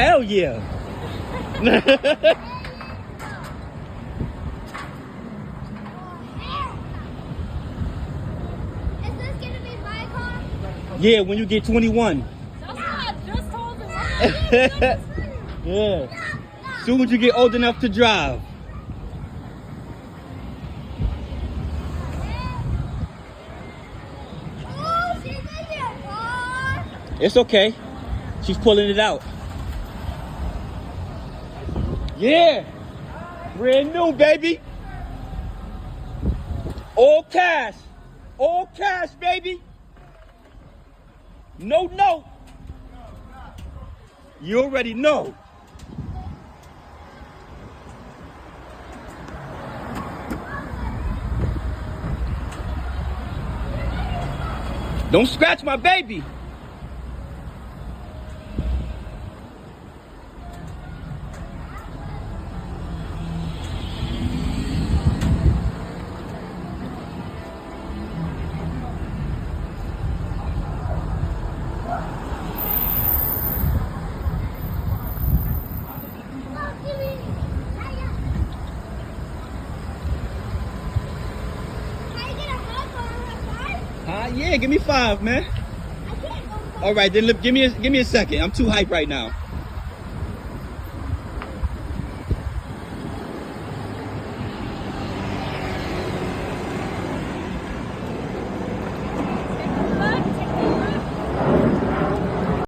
Hell yeah. Is this gonna be my car? Yeah, when you get 21. That's what I just told him. Yeah. Soon as you get old enough to drive. Oh, she's in your car. It's okay. She's pulling it out. Yeah. Brand new, baby. All cash. All cash, baby. No, no. You already know. Don't scratch my baby. Look, give me. Can I get a hug on her side? Yeah, give me 5, man. I can't go. All right, then look, give me a second. I'm too hype right now.